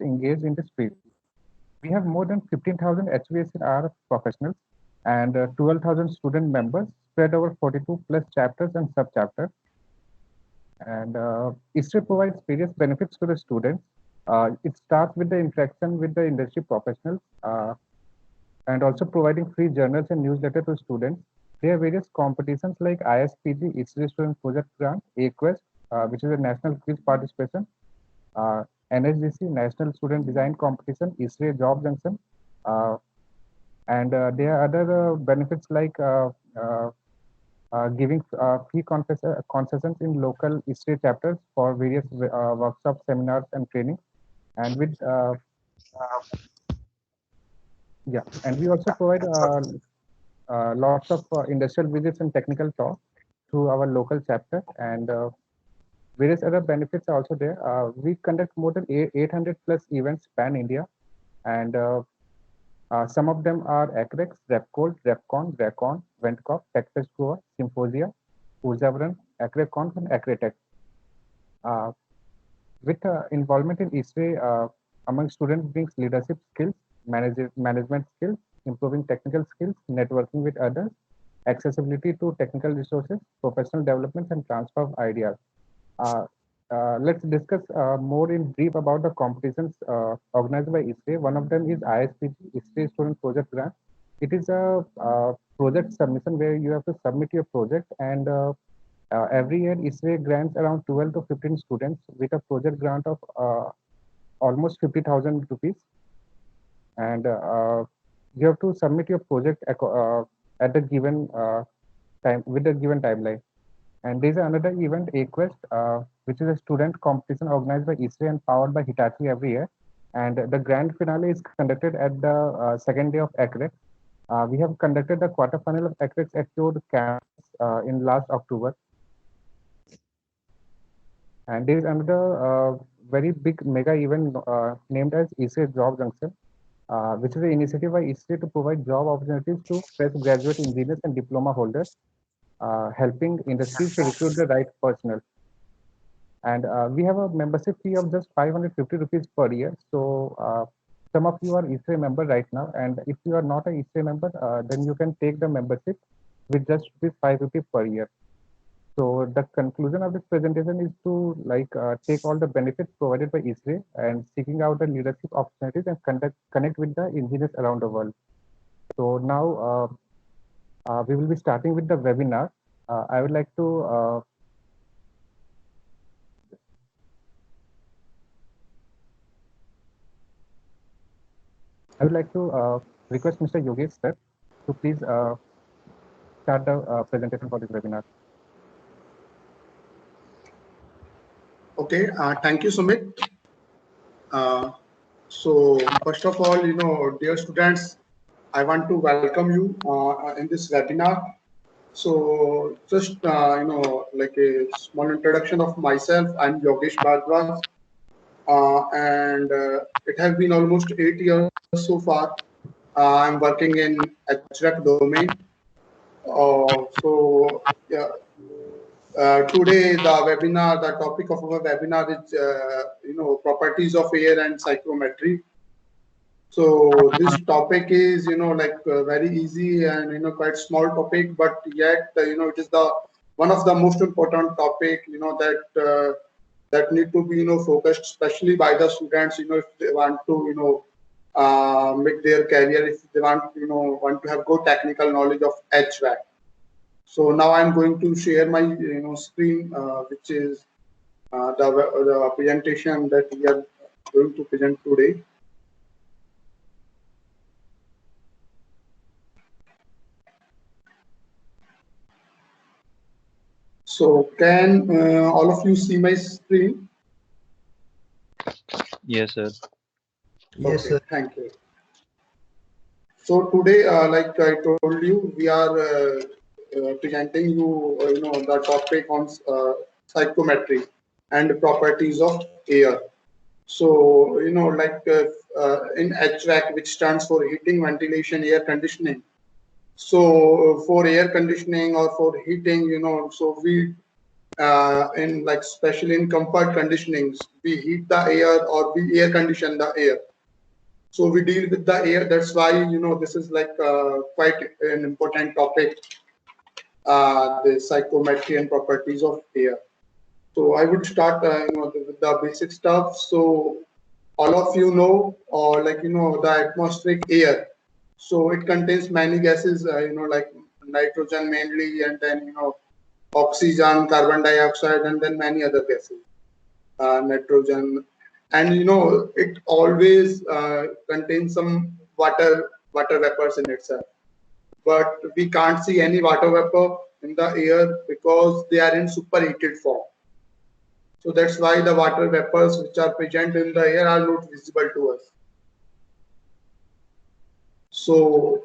engaged in this field. We have more than 15,000 HVACR professionals and 12,000 student members spread over 42 plus chapters and sub-chapters. And ISRE provides various benefits to the students. It starts with the interaction with the industry professionals and also providing free journals and newsletter to students. There are various competitions like ISPG, ISRE Student Project Grant, AQuest, which is a national quiz participation, NSDC, National Student Design Competition, ISRE Job Junction, uh, and there are other benefits like giving fee concessions in local ISRE chapters for various workshops, seminars, and training. And with yeah, and we also provide lots of industrial visits and technical talks through our local chapter, and various other benefits are also there. We conduct more than 800 plus events pan India, and some of them are ACREX, RepCold, RepCon, RECon, VentCop, TechFest Goa, Symposia, Urjavaran, ACREConf, and ACRETech. Uh, with involvement in ISRE among students brings leadership skills, management skills, improving technical skills, networking with others, accessibility to technical resources, professional development, and transfer of ideas. Uh, let's discuss more in brief about the competitions organized by ISRE. One of them is ISPG, ISRE Student Project Grant. It is a project submission where you have to submit your project, and every year ISRE grants around 12 to 15 students with a project grant of almost 50,000 rupees. And you have to submit your project at the given time with the given timeline. And there is another event, AQuest, which is a student competition organized by ISRE and powered by Hitachi every year. And the grand finale is conducted at the second day of ACREX. We have conducted the quarterfinal of ACREX at your campus in last October. And there is another very big mega event named as ISRE Job Junction, which is an initiative by ISRE to provide job opportunities to fresh graduate engineers and diploma holders, helping industries to recruit the right personnel. And we have a membership fee of just 550 rupees per year. So some of you are ISRE member right now, and if you are not a ISRE member, then you can take the membership with just rupees 550 per year. So the conclusion of this presentation is to take all the benefits provided by ISRE and seeking out the leadership opportunities and connect with the engineers around the world. So now we will be starting with the webinar. I would like to request Mr. Yogesh sir to please start the presentation for this webinar. Okay, thank you, Sumit. So first of all, dear students, I want to welcome you in this webinar. So just, like a small introduction of myself. I'm Yogesh Bhardwaj, and it has been almost 8 years so far. I'm working in HVAC domain. So yeah, today the webinar, the topic of our webinar is, properties of air and psychrometry. So this topic is, very easy and, quite small topic, but yet, it is the one of the most important topic, that need to be, focused, especially by the students, if they want to, make their career, if they want to have good technical knowledge of HVAC. So now I'm going to share my, screen, which is the presentation that we are going to present today. So can all of you see my screen? Yes, sir. Yes, okay, sir. Thank you. So today, like I told you, we are presenting you, the topic on psychometry and properties of air. So, in HVAC, which stands for heating, ventilation, air conditioning. So for air conditioning or for heating, so we in like especially in comfort conditionings, we heat the air or we air condition the air. So we deal with the air. That's why this is like quite an important topic, the psychometry and properties of air. So I would start with the basic stuff. So all of you know, or like the atmospheric air. So it contains many gases, like nitrogen mainly, and then oxygen, carbon dioxide, and then many other gases, nitrogen, and it always contains some water vapors in itself. But we can't see any water vapor in the air because they are in superheated form. So that's why the water vapors which are present in the air are not visible to us. So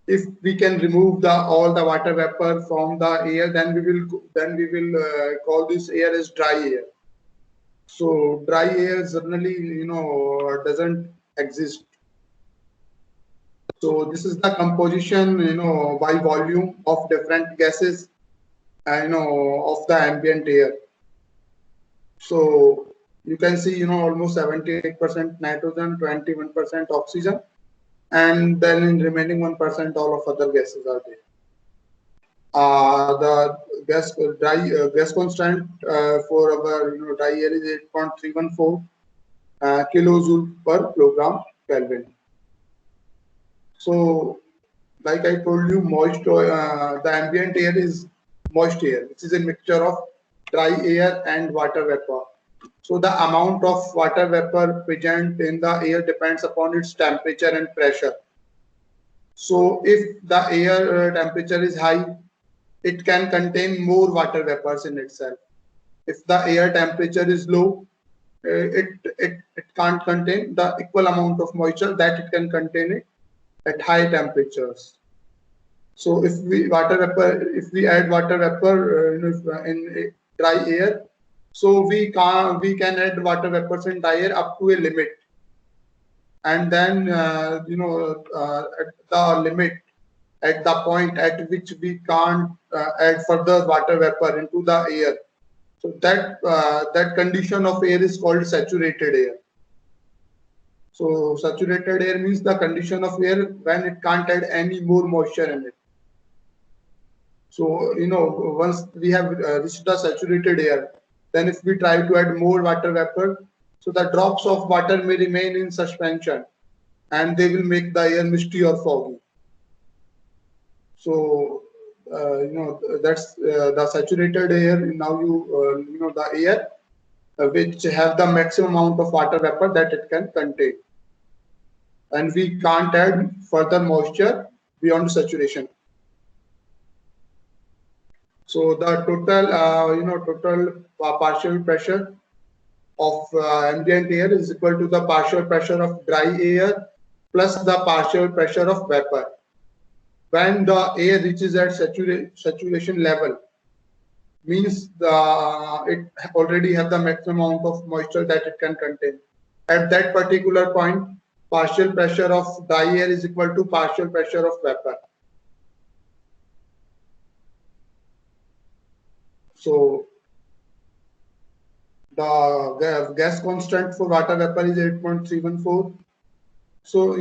if we can remove all the water vapor from the air, then we will call this air as dry air. So dry air generally doesn't exist. So this is the composition by volume of different gases of the ambient air. So you can see almost 78% nitrogen, 21% oxygen, and then in remaining 1% all of other gases are there. The gas constant for our dry air is 8.314 kilojoule per kilogram Kelvin. So, like I told you, the ambient air is moist air, which is a mixture of dry air and water vapor. So the amount of water vapor present in the air depends upon its temperature and pressure. So if the air temperature is high, it can contain more water vapors in itself. If the air temperature is low, it can't contain the equal amount of moisture that it can contain it at high temperatures. So if we add water vapor in dry air, so we can add water vapors in dry air up to a limit, and then at the limit, at the point at which we can't add further water vapor into the air. So that condition of air is called saturated air. So saturated air means the condition of air when it can't add any more moisture in it. So once we have reached the saturated air, then if we try to add more water vapor, so the drops of water may remain in suspension, and they will make the air misty or foggy. So that's the saturated air. Now the air which have the maximum amount of water vapor that it can contain, and we can't add further moisture beyond saturation. So the total partial pressure of ambient air is equal to the partial pressure of dry air plus the partial pressure of vapor. When the air reaches at saturation level, means it already have the maximum amount of moisture that it can contain. At that particular point, partial pressure of dry air is equal to partial pressure of vapor. So the gas constant for water vapor is 8.314. So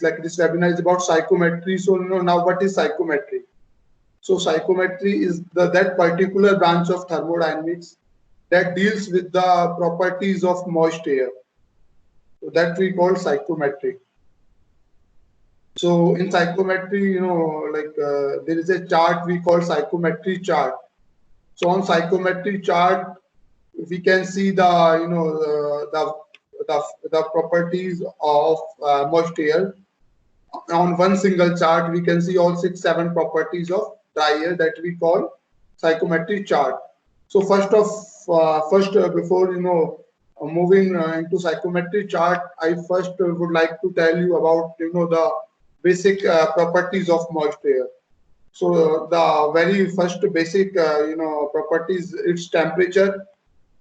like this webinar is about psychometry. So now what is psychometry? So psychometry is that particular branch of thermodynamics that deals with the properties of moist air. So that we call psychometry. So in psychometry, there is a chart we call psychometry chart. So on psychometry chart, we can see the properties of moist air. On one single chart, we can see all 6-7 properties of dry air that we call psychometry chart. So before moving into psychometry chart, I first would like to tell you about the basic properties of moist air. So the very first basic properties, its temperature.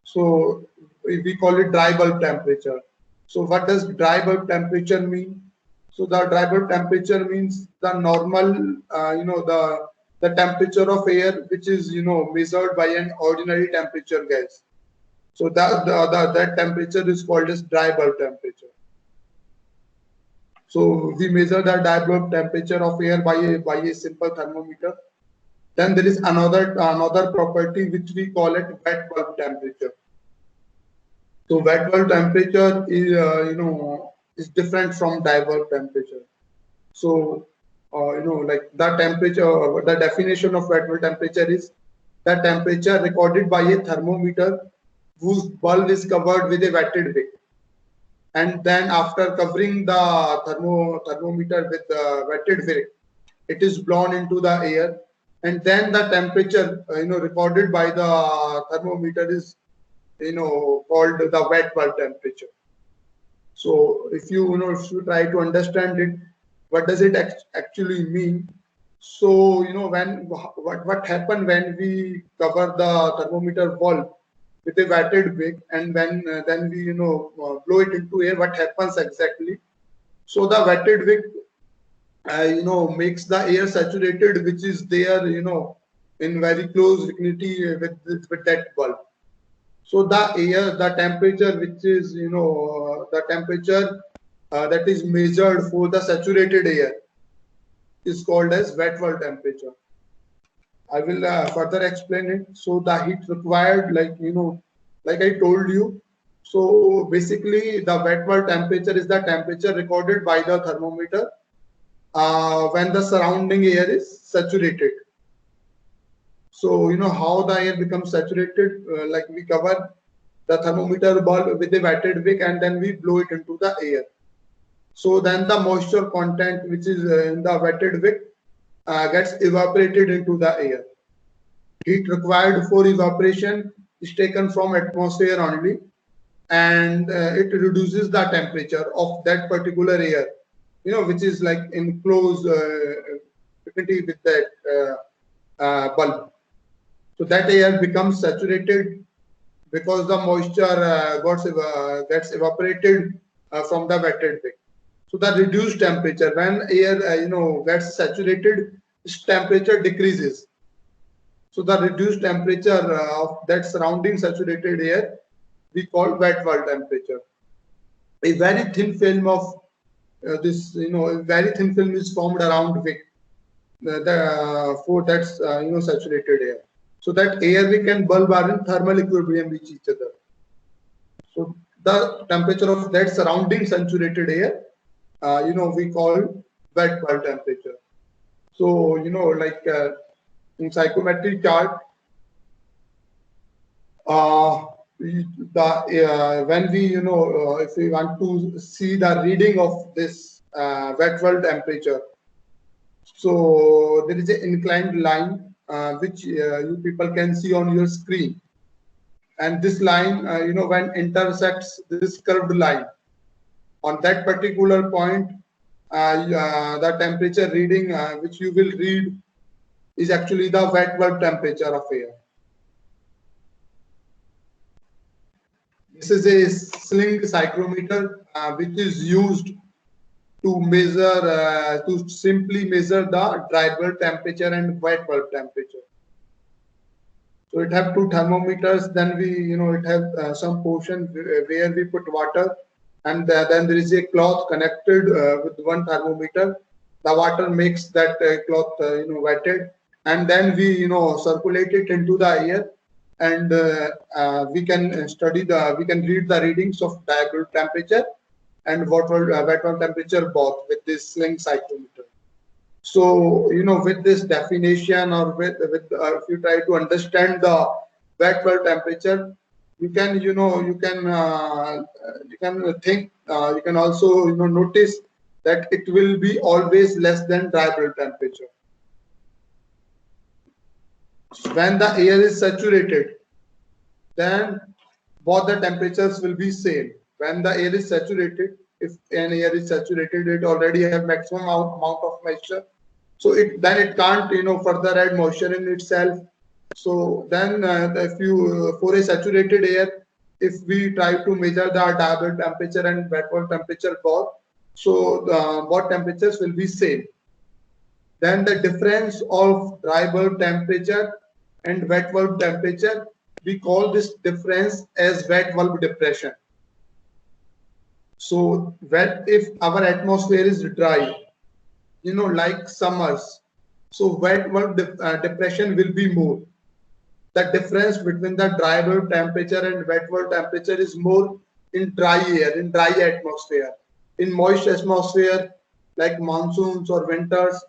So we call it dry bulb temperature. So what does dry bulb temperature mean? So the dry bulb temperature means the normal the temperature of air, which is measured by an ordinary temperature gas. So that temperature is called as dry bulb temperature. So we measure the dry bulb temperature of air by a simple thermometer. Then there is another property which we call it wet bulb temperature. So wet bulb temperature is is different from dry bulb temperature. So like the temperature, the definition of wet bulb temperature is the temperature recorded by a thermometer whose bulb is covered with a wetted wick. And then after covering the thermometer with the wetted wick, it is blown into the air, and then the temperature recorded by the thermometer is called the wet bulb temperature. So if you try to understand it, what does it actually mean? So when what happened when we cover the thermometer bulb with a wetted wick, and when then we blow it into air, what happens exactly? So the wetted wick makes the air saturated, which is there in very close vicinity with that bulb. So the temperature, which is the temperature that is measured for the saturated air, is called as wet bulb temperature. I will further explain it. So the heat required, like I told you. So basically, the wet bulb temperature is the temperature recorded by the thermometer when the surrounding air is saturated. So how the air becomes saturated, like we cover the thermometer bulb with a wetted wick, and then we blow it into the air. So then the moisture content, which is in the wetted wick, gets evaporated into the air. Heat required for evaporation is taken from atmosphere only, and it reduces the temperature of that particular air, which is like in close vicinity with that bulb. So that air becomes saturated because the moisture gets evaporated from the wetted wick. So the reduced temperature, when air gets saturated, its temperature decreases. So the reduced temperature of that surrounding saturated air we call wet bulb temperature. A very thin film of a very thin film is formed around wick for that saturated air. So that air wick and bulb are in thermal equilibrium with each other. So the temperature of that surrounding saturated air, we call wet bulb temperature. So like in psychrometric chart, when we if we want to see the reading of this wet bulb temperature, so there is an inclined line which you people can see on your screen, and this line when intersects this curved line, on that particular point the temperature reading which you will read is actually the wet bulb temperature of air. This is a sling psychrometer which is used to measure to simply measure the dry bulb temperature and wet bulb temperature. So it have two thermometers. Then we it have some portion where we put water, and then there is a cloth connected with one thermometer. The water makes that cloth wetted, and then we circulate it into the air, and we can we can read the readings of dry bulb temperature and wet bulb temperature both with this sling psychrometer. So with this definition, or with if you try to understand the wet bulb temperature, you can think you can also notice that it will be always less than dry bulb temperature. When the air is saturated, then both the temperatures will be same. When the air is saturated, if an air is saturated, it already have maximum amount of moisture, so it can't further add moisture in itself. So then if you for a saturated air, if we try to measure the dry bulb temperature and wet bulb temperature both, so both temperatures will be same. then the difference of dry bulb temperature and wet bulb temperature, we call this difference as wet bulb depression. So if our atmosphere is dry, like summers, so wet bulb depression will be more. The difference between the dry bulb temperature and wet bulb temperature is more in dry air, in dry atmosphere. In moist atmosphere, like monsoons or winters,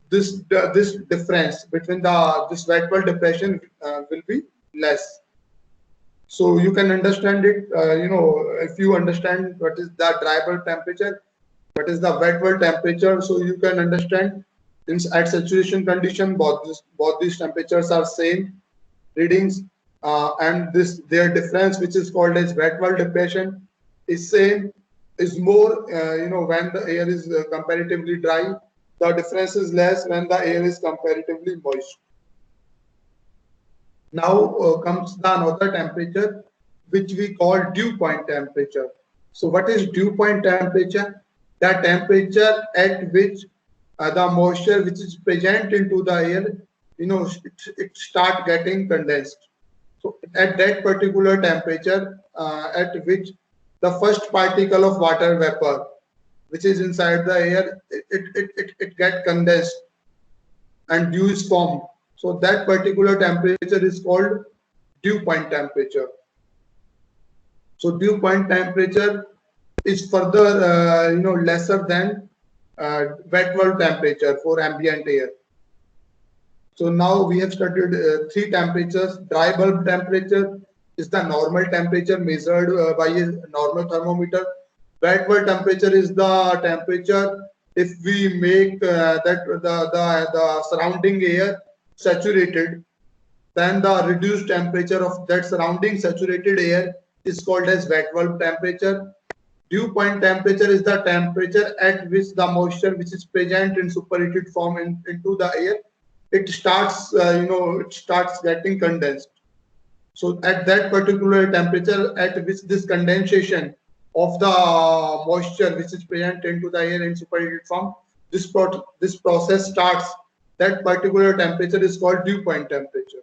this difference between this wet bulb depression will be less. So you can understand it, if you understand what is the dry bulb temperature, what is the wet bulb temperature, so you can understand at saturation condition both these temperatures are same readings, and their difference, which is called as wet bulb depression, is more when the air is comparatively dry. The difference is less when the air is comparatively moist. Now comes the another temperature, which we call dew point temperature. So what is dew point temperature? The temperature at which the moisture which is present into the air, it start getting condensed. So at that particular temperature, at which the first particle of water vapor, which is inside the air, it get condensed and dew is formed. So that particular temperature is called dew point temperature. So dew point temperature is further, lesser than wet bulb temperature for ambient air. So now we have studied three temperatures. Dry bulb temperature is the normal temperature measured by a normal thermometer. Wet bulb temperature is the temperature if we make that the surrounding air saturated, then the reduced temperature of that surrounding saturated air is called as wet bulb temperature. Dew point temperature is the temperature at which the moisture which is present in superheated form into the air, it starts it starts getting condensed. So at that particular temperature at which this condensation of the moisture which is present into the air in superheated form, this process starts. That particular temperature is called dew point temperature.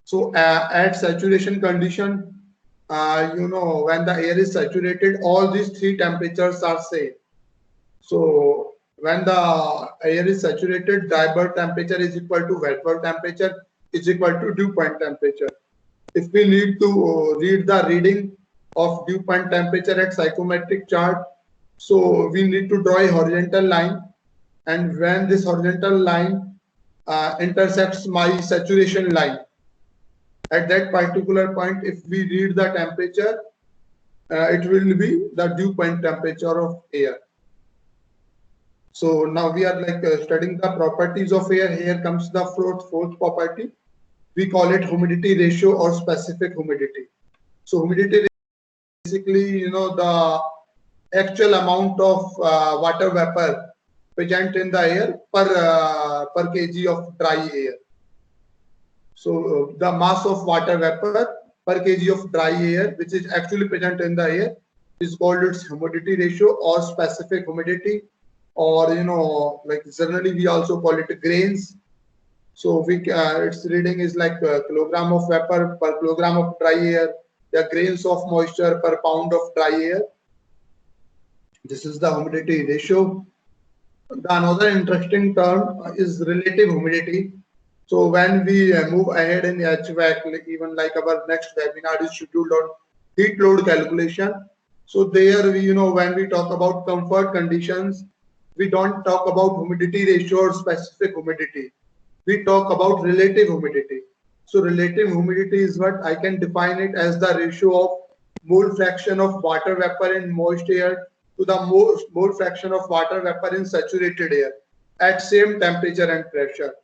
So at saturation condition, when the air is saturated, all these three temperatures are same. So when the air is saturated, dry bulb temperature is equal to wet bulb temperature is equal to dew point temperature. If we need to read the reading of dew point temperature at psychrometric chart, so we need to draw a horizontal line, and when this horizontal line intersects my saturation line, at that particular point, if we read the temperature, it will be the dew point temperature of air. So now we are studying the properties of air. Here comes the fourth property. We call it humidity ratio or specific humidity. So humidity ratio is basically, the actual amount of water vapor present in the air per kg of dry air. So the mass of water vapor per kg of dry air, which is actually present in the air, is called its humidity ratio or specific humidity, or generally we also call it grains. So its reading is like a kilogram of vapor per kilogram of dry air, the grains of moisture per pound of dry air. This is the humidity ratio. Another interesting term is relative humidity. So when we move ahead in HVAC, even like our next webinar is scheduled on heat load calculation. So there, when we talk about comfort conditions, we don't talk about humidity ratio or specific humidity. We talk about relative humidity. So relative humidity is what I can define it as the ratio of mole fraction of water vapor in moist air to the mole fraction of water vapor in saturated air at same temperature and pressure.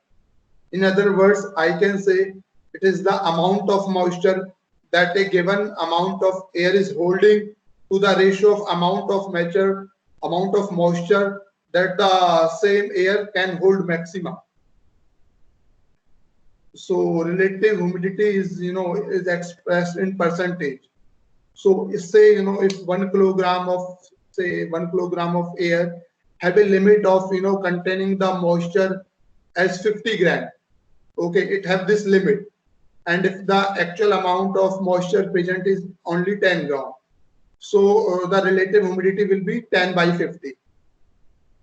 In other words, I can say it is the amount of moisture that a given amount of air is holding to the ratio of amount of moisture that the same air can hold maximum. So relative humidity is is expressed in percentage. So say if 1 kilogram of air have a limit of containing the moisture as 50 gram. Okay, it have this limit, and if the actual amount of moisture present is only 10 gram, so the relative humidity will be 10 by 50.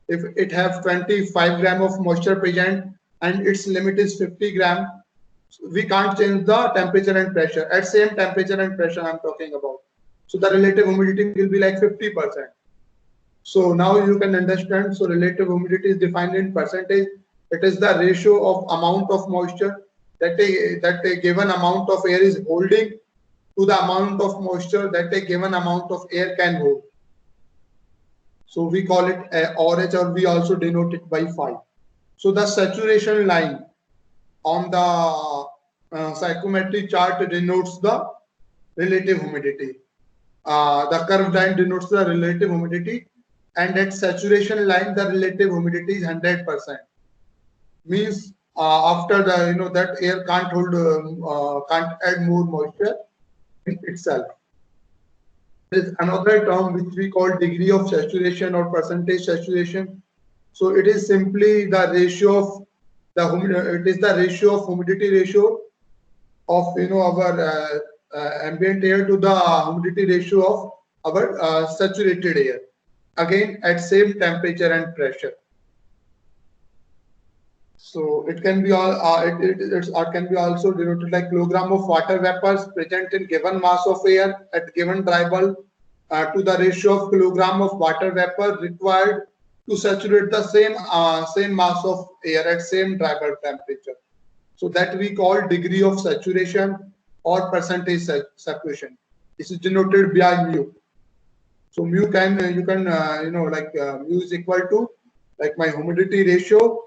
If it have 25 gram of moisture present and its limit is 50 gram, we can't change the temperature and pressure. At same temperature and pressure I'm talking about, so the relative humidity will be like 50%. So now you can understand. So relative humidity is defined in percentage. It is the ratio of amount of moisture that a given amount of air is holding to the amount of moisture that a given amount of air can hold. So we call it RH, or we also denote it by phi. So the saturation line on the psychrometry chart denotes the relative humidity. The curved line denotes the relative humidity, and at saturation line the relative humidity is 100%. Means after the that air can't hold can't add more moisture in itself. There is another term which we call degree of saturation or percentage saturation. So it is simply the ratio of it is the ratio of humidity ratio of our ambient air to the humidity ratio of our saturated air, again at same temperature and pressure. So it can be it can be also denoted like kilogram of water vapors present in given mass of air at given dry bulb to the ratio of kilogram of water vapor required to saturate the same mass of air at same dry bulb temperature. So that we call degree of saturation or percentage saturation. This is denoted by mu. So mu can you can mu is equal to like my humidity ratio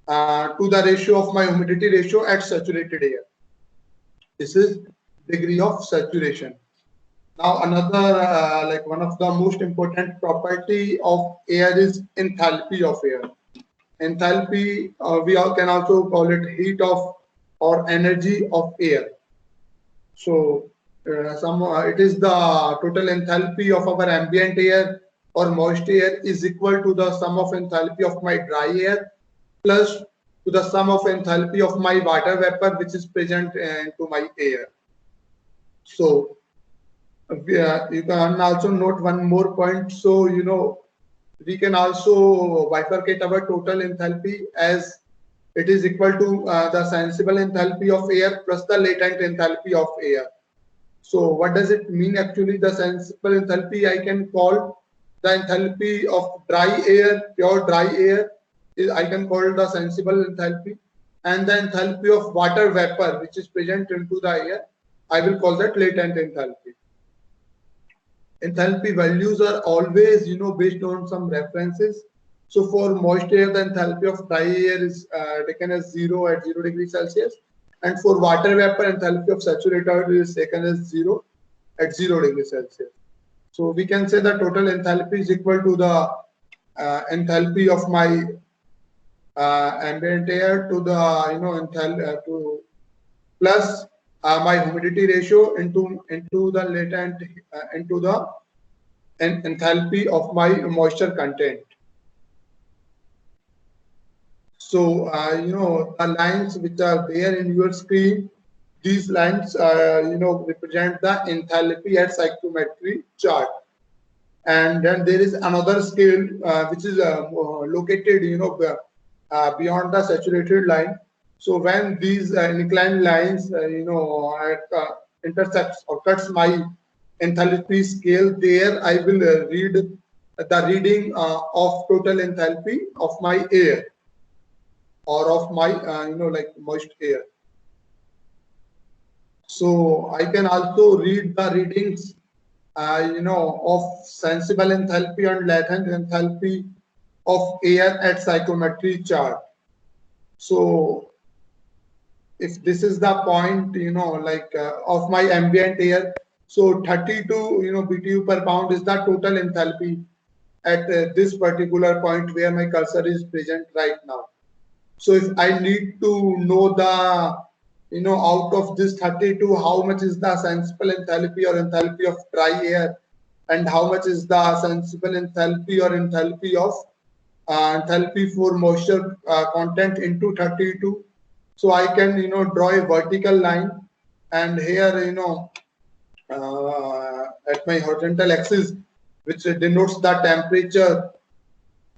to the ratio of my humidity ratio at saturated air. This is degree of saturation. Now another like one of the most important property of air is enthalpy of air. Enthalpy we all can also call it heat of or energy of air. So it is the total enthalpy of our ambient air or moist air is equal to the sum of enthalpy of my dry air plus to the sum of enthalpy of my water vapor which is present into my air. So you can also note one more point. So we can also bifurcate our total enthalpy as it is equal to the sensible enthalpy of air plus the latent enthalpy of air. So what does it mean actually? The sensible enthalpy I can call the enthalpy of dry air, pure dry air, I can call the sensible enthalpy, and the enthalpy of water vapor which is present into the air, I will call that latent enthalpy. Enthalpy values are always based on some references. So for moist air, the enthalpy of dry air is taken as 0 at 0 degrees Celsius, and for water vapor, enthalpy of saturated is taken as 0 at 0 degrees Celsius. So we can say the total enthalpy is equal to the enthalpy of my ambient air to the to plus my humidity ratio into the latent into the enthalpy of my moisture content. So the lines which are there in your screen, these lines represent the enthalpy at psychrometry chart. And then there is another scale which is located beyond the saturated line. So when these inclined lines intersects or cuts my enthalpy scale, there I will read the reading of total enthalpy of my air or of my moist air. So I can also read the readings of sensible enthalpy and latent enthalpy of air at psychrometry chart. So if this is the point of my ambient air, so 32 BTU per pound is the total enthalpy at this particular point where my cursor is present right now. So if I need to know the out of this 32 how much is the sensible enthalpy or enthalpy of dry air, and how much is the sensible enthalpy or enthalpy of enthalpy for moisture content into 32. So I can, draw a vertical line, and here, at my horizontal axis, which denotes the temperature.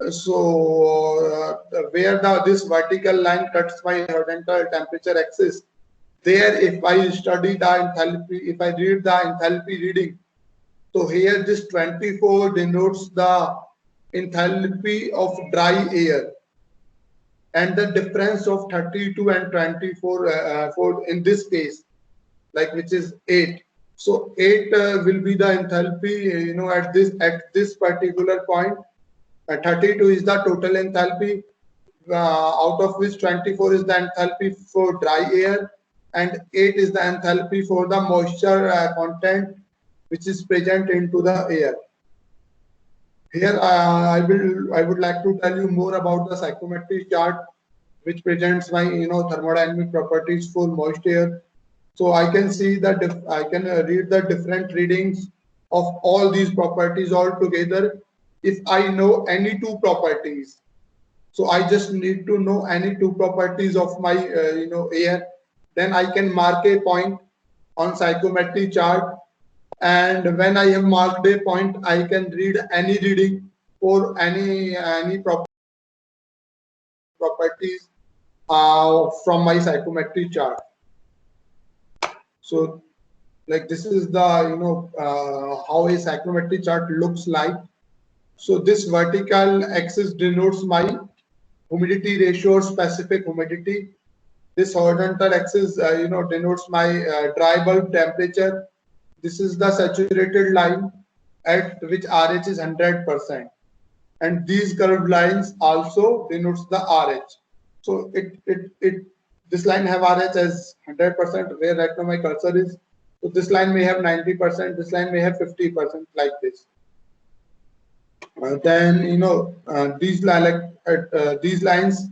So where this vertical line cuts my horizontal temperature axis, there if I study the enthalpy, if I read the enthalpy reading, so here this 24 denotes the enthalpy of dry air, and the difference of 32 and 24 for in this case, like, which is 8. So 8 will be the enthalpy, at this particular point. 32 is the total enthalpy, out of which 24 is the enthalpy for dry air, and 8 is the enthalpy for the moisture content which is present into the air. Here I would like to tell you more about the psychrometry chart, which presents my thermodynamic properties for moist air. So I can see that I can read the different readings of all these properties all together if I know any two properties. So I just need to know any two properties of my air. Then I can mark a point on psychrometry chart, and when I have marked a point, I can read any reading for any properties from my psychrometry chart. So, like, this is the how a psychrometry chart looks like. So this vertical axis denotes my humidity ratio or specific humidity. This horizontal axis denotes my dry bulb temperature. This is the saturated line at which RH is 100%, and these curved lines also denotes the RH. So this line have RH as 100%, where right now my cursor is. So this line may have 90%, this line may have 50%, like this. Then these these lines,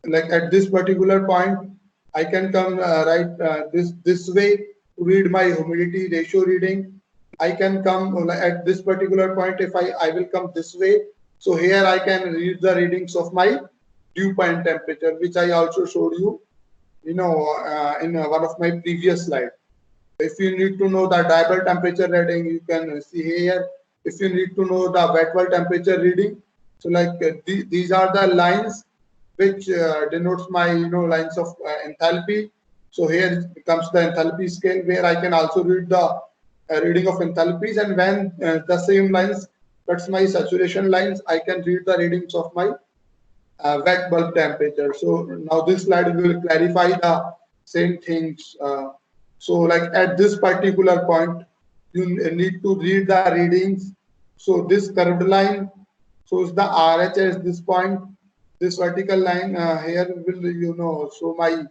like at this particular point, I can come this way to read my humidity ratio reading. I can come at this particular point if I will come this way. So here I can read the readings of my dew point temperature, which I also showed you, in one of my previous slides. If you need to know the dry bulb temperature reading, you can see here. If you need to know the wet bulb temperature reading, so like these are the lines which denotes my lines of enthalpy. So here comes the enthalpy scale, where I can also read the reading of enthalpies, and when the same lines cuts my saturation lines, I can read the readings of my wet bulb temperature. So now this slide will clarify the same things. So like at this particular point, you need to read the readings. So this curved line shows the RH at this point. This vertical line here will show my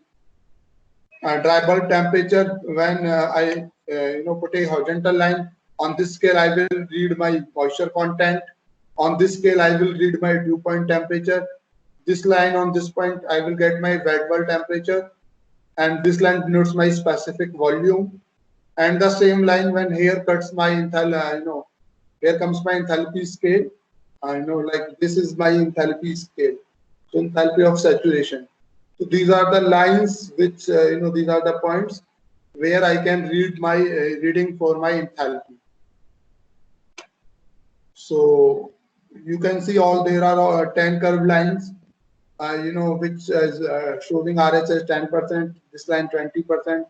dry bulb temperature. When I put a horizontal line on this scale, I will read my moisture content. On this scale, I will read my dew point temperature. This line on this point, I will get my wet bulb temperature, and this line denotes my specific volume. And the same line, when here cuts my here comes my enthalpy scale. Like this is my enthalpy scale. So enthalpy of saturation. So these are the lines which these are the points where I can read my reading for my enthalpy. So you can see there are 10 curved lines, which is showing RH as 10%, this line 20%,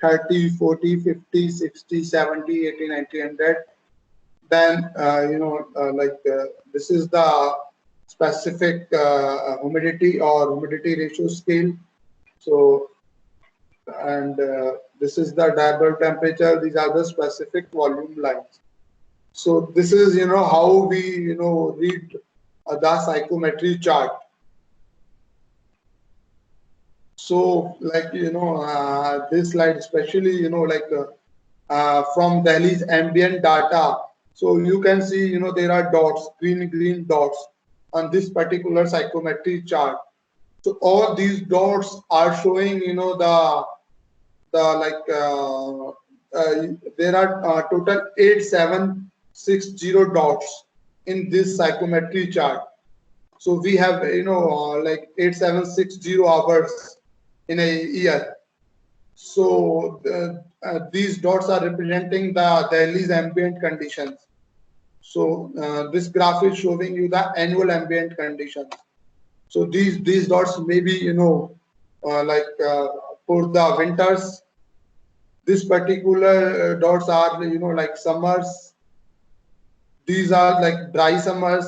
30, 40, 50, 60, 70, 80, 90, 100. Then, this is the specific humidity or humidity ratio scale. So, and this is the dry bulb temperature. These are the specific volume lines. So this is, how we, read the psychrometry chart. So like, this slide especially, from Delhi's ambient data. So you can see, there are dots, green dots on this particular psychrometry chart. So all these dots are showing, there are total 8760 dots in this psychometry chart. So we have, like 8760 hours in a year. So these dots are representing the Delhi's ambient conditions. So this graph is showing you the annual ambient conditions. So these dots may be, for the winters. This particular dots are, like summers. These are like dry summers.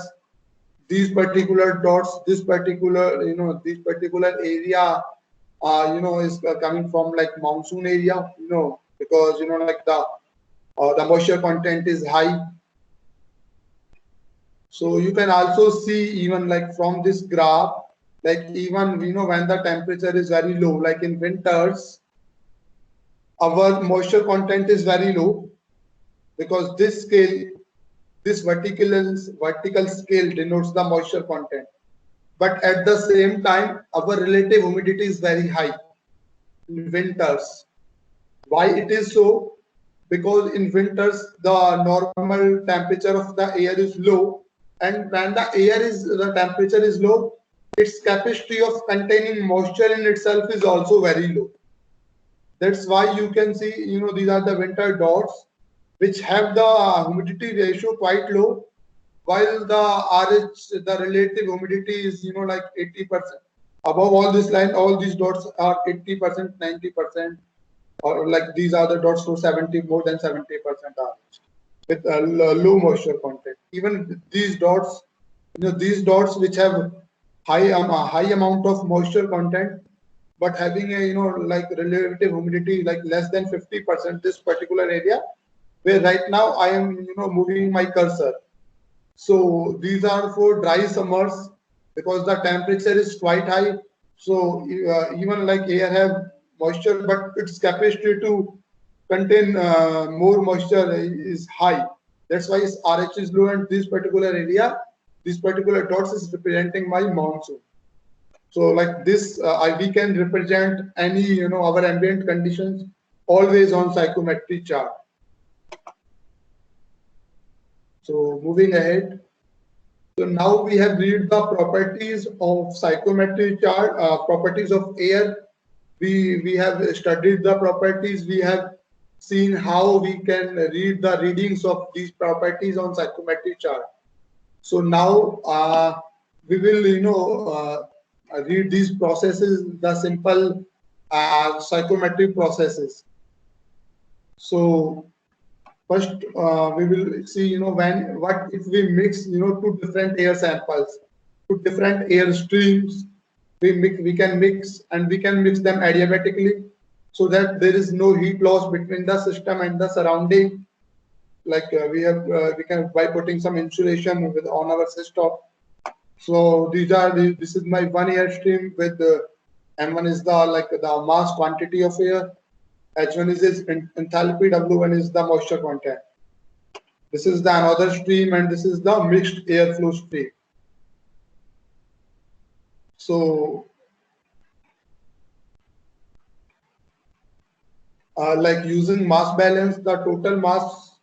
These particular dots, this particular, this particular area, is coming from like monsoon area, because, like the moisture content is high. So you can also see even like from this graph, like even, when the temperature is very low, like in winters, our moisture content is very low, because this scale, this vertical scale denotes the moisture content. But at the same time, our relative humidity is very high in winters. Why it is so? Because in winters, the normal temperature of the air is low, and when the temperature is low, its capacity of containing moisture in itself is also very low. That's why you can see, these are the winter dots, which have the humidity ratio quite low, while the RH, the relative humidity is, like 80%. Above all this line, all these dots are 80%, 90%, or like these are the dots for 70, more than 70% RH with a low moisture content. Even these dots, these dots which have a high amount of moisture content, but having a, like relative humidity like less than 50%, this particular area where right now I am, moving my cursor. So these are for dry summers, because the temperature is quite high. So even like air have moisture, but its capacity to contain more moisture is high. That's why its RH is low, and this particular area, this particular dots is representing my monsoon. So like this, we can represent any, our ambient conditions always on psychometry chart. So moving ahead. So now we have read the properties of psychometry chart, properties of air. We have studied the properties. We have seen how we can read the readings of these properties on psychometry chart. So now we will, read these processes, the simple psychometric processes. So first, we will see, what if we mix, two different air samples, two different air streams. We can mix, and we can mix them adiabatically, so that there is no heat loss between the system and the surrounding. Like we can, by putting some insulation on our system. So this is my one air stream with M1 is the mass quantity of air. H1 is its enthalpy, W1 is the moisture content. This is the another stream, and this is the mixed airflow stream. So, like using mass balance, the total mass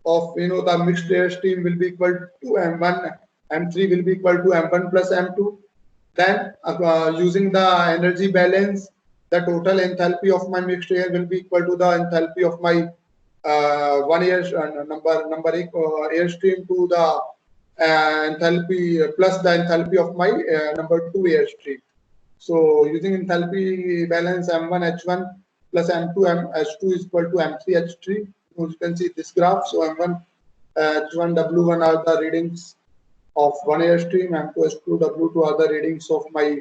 of, the mixed air stream will be equal to M1, M3 will be equal to M1 plus M2. Then using the energy balance, the total enthalpy of my mixed air will be equal to the enthalpy of my one air air stream to the enthalpy plus the enthalpy of my number two air stream. So using enthalpy balance, M1 H1 plus M2 H2 is equal to M3 H3. You can see this graph. So M1 H1 W1 are the readings of one air stream, M2 H2 W2 are the readings of my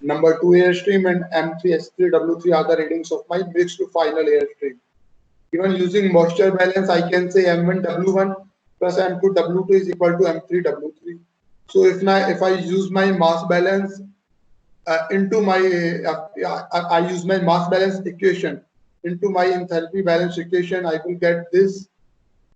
number two air stream, and M3 H3 W3 are the readings of my mixed to final air stream. Even using moisture balance, I can say M1 W1 plus M2 W2 is equal to M3 W3. So if I use my mass balance into my I use my mass balance equation into my enthalpy balance equation, I will get this,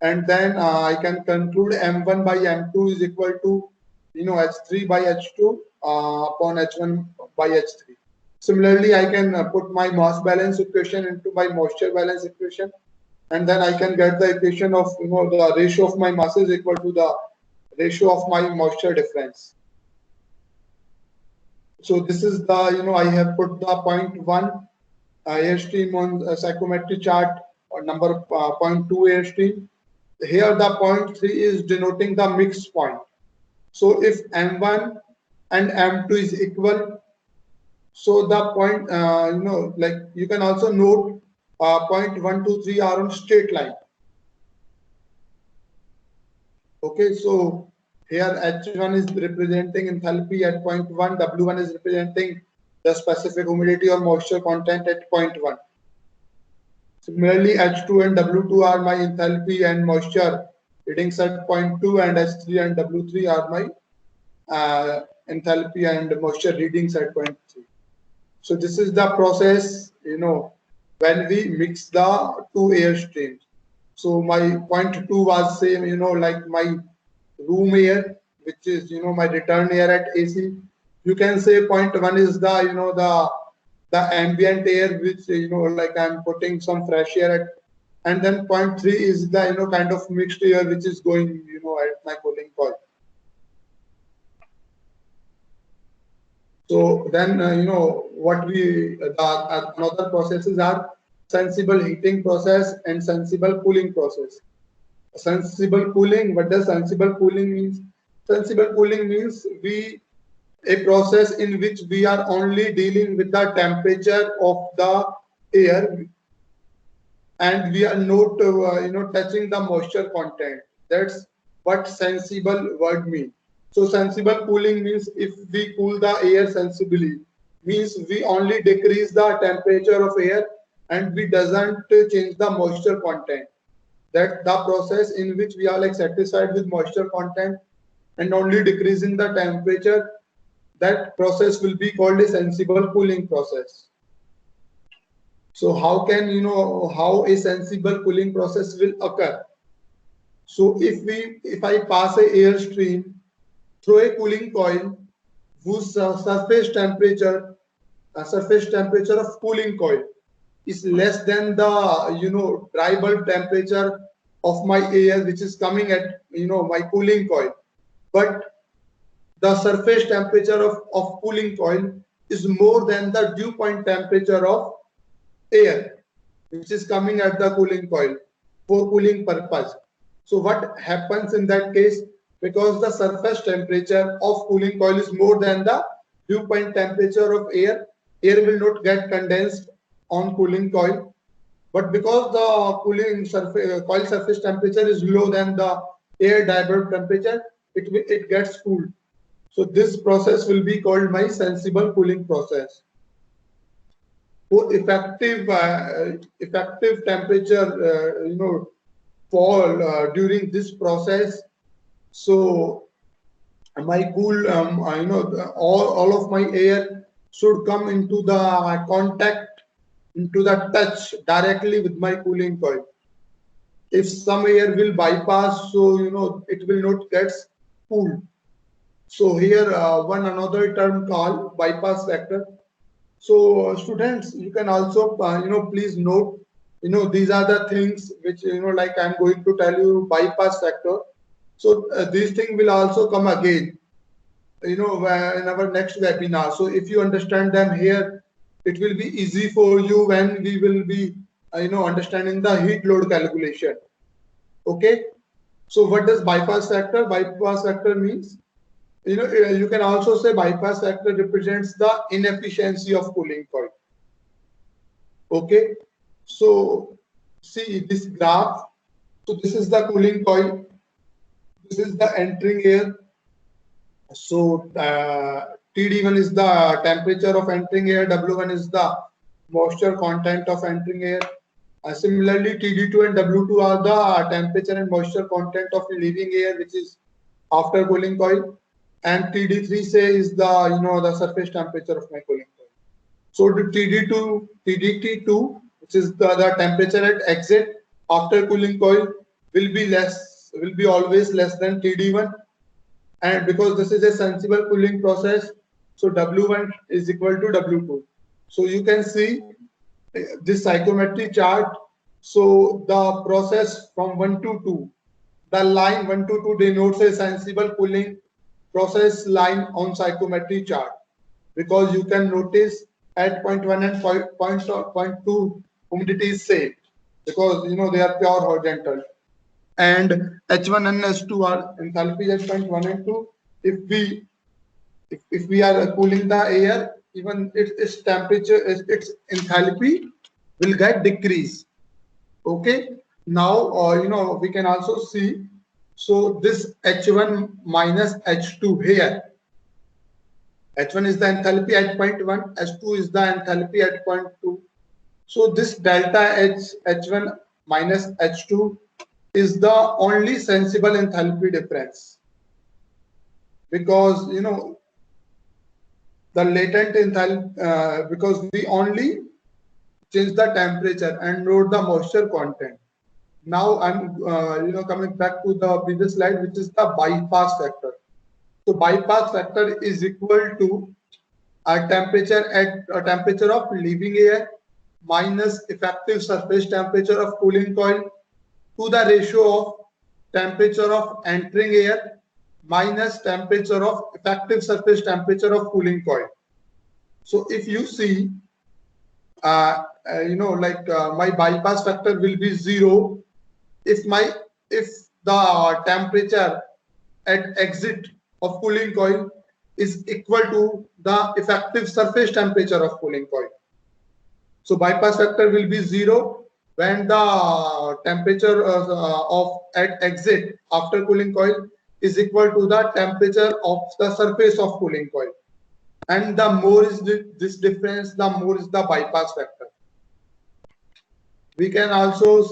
and then I can conclude M1 by M2 is equal to, H3 by H2 upon H1 by H3. Similarly, I can put my mass balance equation into my moisture balance equation, and then I can get the equation of, the ratio of my masses equal to the ratio of my moisture difference. So this is the, I have put the 0.1 airstream on psychrometry chart, or number 0.2 airstream. Here the 0.3 is denoting the mix point. So if M1 and M2 is equal, so the point, like you can also note 0.1, 2, 3 are on straight line. Okay, so here H1 is representing enthalpy at 0.1, W1 is representing the specific humidity or moisture content at 0.1. Similarly, H2 and W2 are my enthalpy and moisture readings at 0.2, and H3 and W3 are my enthalpy and moisture readings at 0.3. So this is the process, when we mix the two air streams. So my 0.2 was same, like my room air, which is, my return air at AC. You can say 0.1 is the, the ambient air, which, like I'm putting some fresh air at, and then 0.3 is the, kind of mixed air, which is going, at my cooling coil. So then, what we, another processes are sensible heating process and sensible cooling process. Sensible cooling, what does sensible cooling means? Sensible cooling means a process in which we are only dealing with the temperature of the air, and we are not, touching the moisture content. That's what sensible word means. So sensible cooling means if we cool the air sensibly, means we only decrease the temperature of air and we doesn't change the moisture content. That the process in which we are like satisfied with moisture content and only decreasing the temperature, that process will be called a sensible cooling process. So how can, how a sensible cooling process will occur? So if I pass a air stream through a cooling coil whose surface temperature of cooling coil is less than the, dry bulb temperature of my air, which is coming at, my cooling coil, but the surface temperature of cooling coil is more than the dew point temperature of air, which is coming at the cooling coil for cooling purpose. So what happens in that case? Because the surface temperature of cooling coil is more than the dew point temperature of air, air will not get condensed on cooling coil. But because the cooling surface, coil surface temperature is low than the air dry bulb temperature, it gets cooled. So this process will be called my sensible cooling process. For effective temperature, fall during this process. So my cool, all of my air should come into the contact, into the touch directly with my cooling coil. If some air will bypass, so it will not get cooled. So here one another term called bypass factor. So students, you can also please note, these are the things which, like I'm going to tell you, bypass factor. So these things will also come again, in our next webinar. So if you understand them here, it will be easy for you when we will be, understanding the heat load calculation. Okay. So what does bypass factor? Bypass factor means, you can also say bypass factor represents the inefficiency of cooling coil. Okay. So see this graph. So this is the cooling coil. This is the entering air. So TD1 is the temperature of entering air, W1 is the moisture content of entering air. Similarly, TD2 and W2 are the temperature and moisture content of leaving air, which is after cooling coil. And TD3 say is the, the surface temperature of my cooling coil. So the TDT2, which is the temperature at exit after cooling coil, will be always less than TD1. And because this is a sensible cooling process, so W1 is equal to W2. So you can see this psychrometry chart. So the process from 1 to 2, the line 1 to 2 denotes a sensible cooling process line on psychrometry chart, because you can notice at point 1 and point 2 humidity is same, because they are pure horizontal, and H1 and H2 are enthalpies at point 1 and 2. If we are cooling the air, even its temperature, its enthalpy will get decrease. Okay. Now we can also see, so this H1 minus H2 here, H1 is the enthalpy at point 1, H2 is the enthalpy at point 2. So this delta H1 minus H2 is the only sensible enthalpy difference, because the latent enthalpy, because we only change the temperature and note the moisture content. Now I'm coming back to the previous slide, which is the bypass factor. So bypass factor is equal to a temperature of leaving air minus effective surface temperature of cooling coil to the ratio of temperature of entering air minus temperature of effective surface temperature of cooling coil. So if you see, my bypass factor will be 0 if the temperature at exit of cooling coil is equal to the effective surface temperature of cooling coil. So bypass factor will be 0 when the temperature of at exit after cooling coil is equal to the temperature of the surface of cooling coil, and the more is this difference, the more is the bypass factor. We can also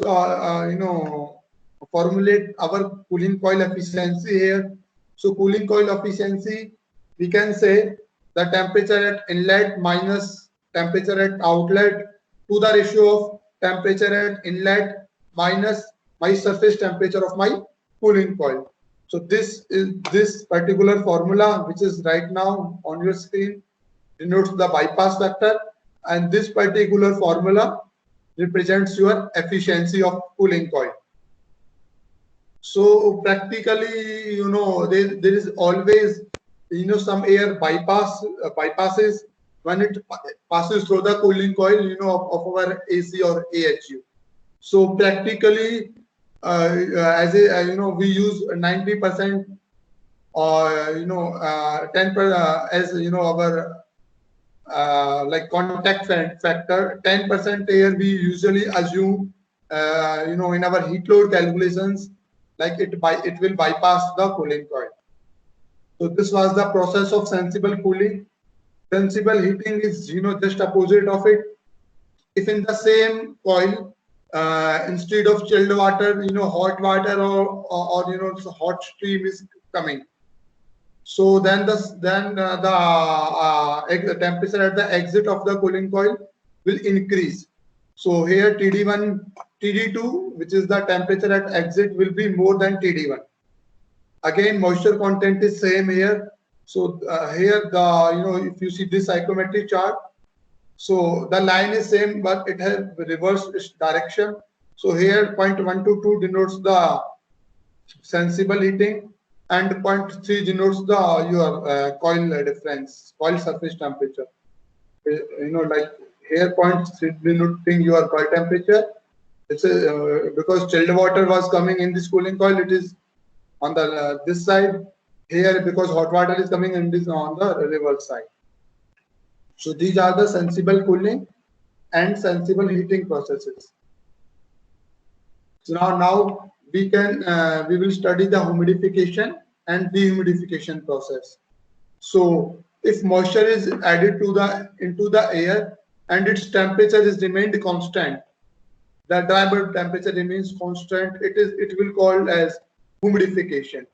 formulate our cooling coil efficiency here. So cooling coil efficiency, we can say the temperature at inlet minus temperature at outlet to the ratio of temperature at inlet minus my surface temperature of my cooling coil. So this particular formula, which is right now on your screen, denotes the bypass factor, and this particular formula represents your efficiency of cooling coil. So practically, there is always some air bypasses when it passes through the cooling coil of our AC or AHU. So practically, as we use 90% or 10% as our like contact factor. 10% air we usually assume in our heat load calculations, like it will bypass the cooling coil. So this was the process of sensible cooling. Sensible heating is just opposite of it. If in the same coil, instead of chilled water, hot water or hot stream is coming, so then the temperature at the exit of the cooling coil will increase. So here TD1, TD2, which is the temperature at exit, will be more than TD1. Again, moisture content is same here. So here if you see this psychrometry chart, so the line is same, but it has reversed its direction. So here 0.1 to 2 denotes the sensible heating, and 0.3 denotes the your coil difference, coil surface temperature. Like here 0.3 denoting your coil temperature. It's because chilled water was coming in this cooling coil, it is on the this side. Here because hot water is coming in this on the reverse side. So these are the sensible cooling and sensible heating processes. So now we will study the humidification and dehumidification process. So if moisture is added into the air and its temperature is remained constant, the dry bulb temperature remains constant, it will called as humidification.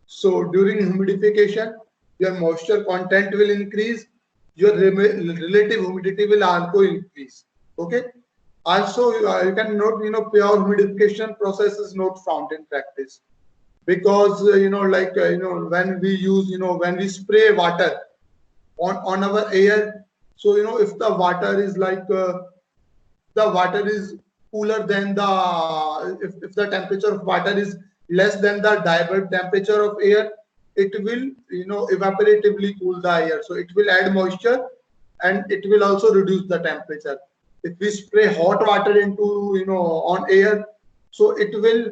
So during humidification, your moisture content will increase, your relative humidity will also increase. Okay. Also, you can note, pure humidification process is not found in practice, because when we use, when we spray water on our air, so if the water is like the water is cooler than if the temperature of water is less than the desired temperature of air, it will, evaporatively cool the air. So it will add moisture and it will also reduce the temperature. If we spray hot water into, on air, so it will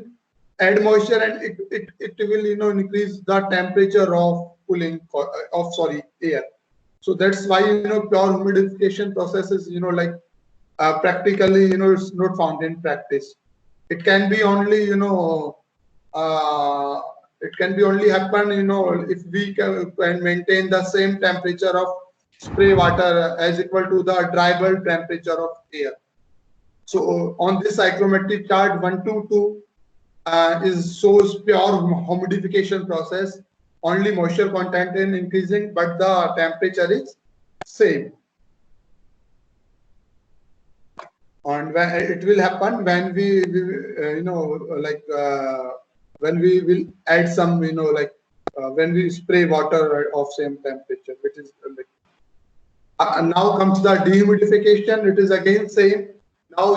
add moisture and it will, increase the temperature of air. So that's why, pure humidification process is, like practically, it's not found in practice. It can be only, it can be only happen, if we can maintain the same temperature of spray water as equal to the dry bulb temperature of air. So on this psychrometric chart 122 is shows pure humidification process. Only moisture content is increasing, but the temperature is same. And when it will happen when we when we will add some, when we spray water of same temperature, which is now comes the dehumidification. It is again same. Now,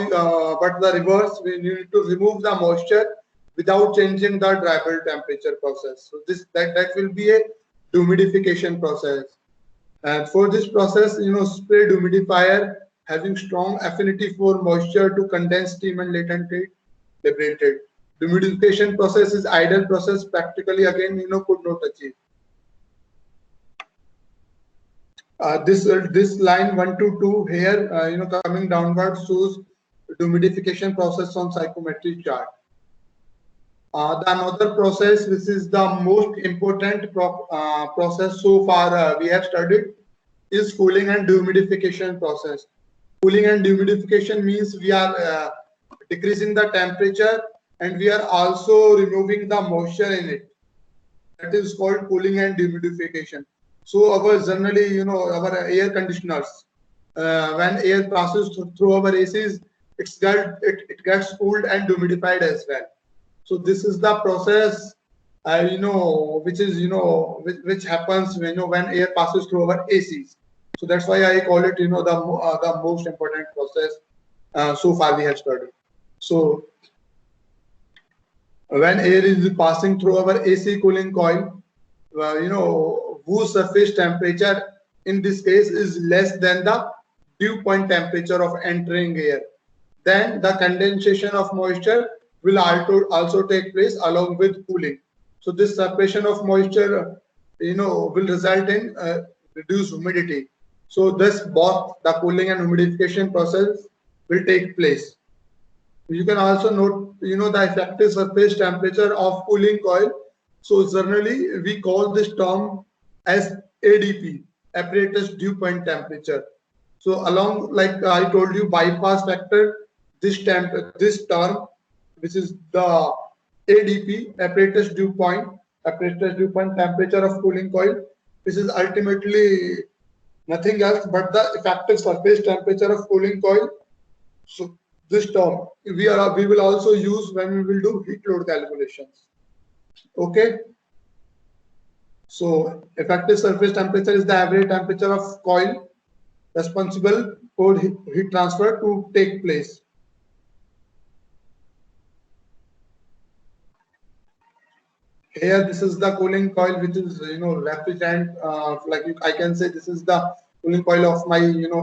but the reverse, we need to remove the moisture without changing the dry bulb temperature process. So that will be a dehumidification process. And for this process, spray dehumidifier having strong affinity for moisture to condense steam and latent heat liberated. Dehumidification process is ideal process, practically again, could not achieve. This line 1 to 2 here, coming downwards shows dehumidification process on psychrometric chart. The another process, which is the most important process so far we have studied, is cooling and dehumidification process. Cooling and dehumidification means we are decreasing the temperature and we are also removing the moisture in it. That is called cooling and dehumidification. So our generally, our air conditioners, when air passes through our ACs, it gets cooled and dehumidified as well. So this is the process, which is, which happens, when air passes through our ACs. So that's why I call it, the most important process so far we have studied. So when air is passing through our AC cooling coil, whose surface temperature in this case is less than the dew point temperature of entering air, then the condensation of moisture will also take place along with cooling. So this separation of moisture, will result in reduced humidity. So this both the cooling and humidification process will take place. You can also note, the effective surface temperature of cooling coil. So generally we call this term as ADP, apparatus dew point temperature. So along, like I told you, bypass factor, this term, which is the ADP, apparatus dew point temperature of cooling coil, which is ultimately nothing else but the effective surface temperature of cooling coil. So this term we will also use when we will do heat load calculations. Okay. So effective surface temperature is the average temperature of coil responsible for heat transfer to take place. Here, this is the cooling coil, which is, represent, I can say this is the cooling coil of my,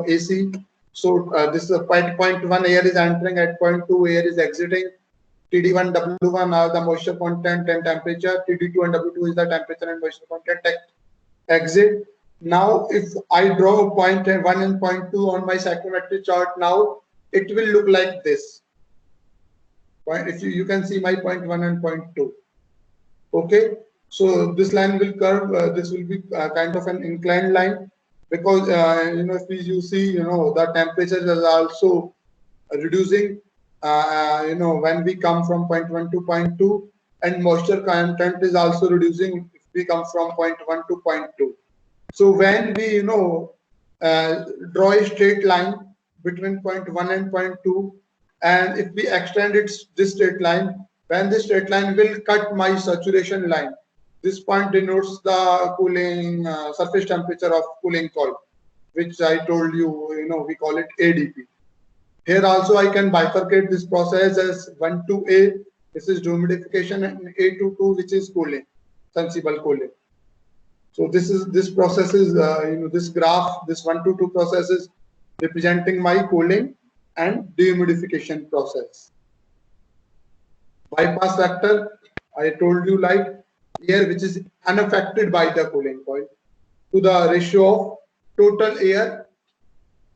AC. So this is point 1 air is entering, at point 2 air is exiting. TD1, W1 are the moisture content and temperature. TD2 and W2 is the temperature and moisture content exit. Now, if I draw point 1 and point 2 on my psychrometric chart, now it will look like this. If you can see my point 1 and point 2. Okay, so this line will curve. This will be kind of an inclined line, because if you see, the temperature is also reducing. When we come from point 1 to point 2, and moisture content is also reducing if we come from point 1 to point 2. So when we draw a straight line between point 1 and point 2, and if we extend this straight line, when this straight line will cut my saturation line, this point denotes the cooling surface temperature of cooling coil, which I told you, we call it ADP. Here also I can bifurcate this process as 1 to A, This is dehumidification, and A22, which is cooling, sensible cooling. So this process is this graph, this 1 to 2 process is representing my cooling and dehumidification process. Bypass factor, I told you, like air which is unaffected by the cooling coil to the ratio of total air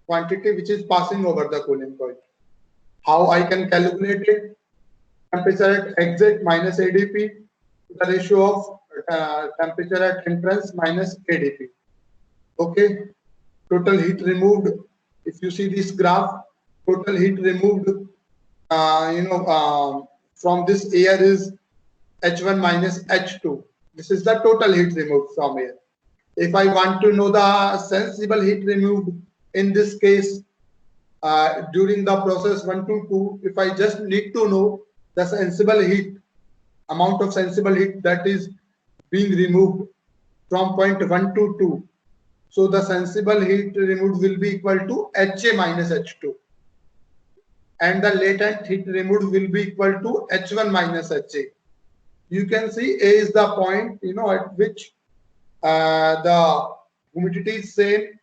quantity which is passing over the cooling coil. How I can calculate it? Temperature at exit minus ADP to the ratio of temperature at entrance minus ADP. Okay, total heat removed. If you see this graph, total heat removed, from this air is H1 minus H2. This is the total heat removed from air. If I want to know the sensible heat removed in this case during the process 1 to 2, if I just need to know the sensible heat, amount of sensible heat that is being removed from point 1 to 2. So the sensible heat removed will be equal to HA minus H2. And the latent heat removed will be equal to H1 minus HA. You can see A is the point, at which the humidity is same,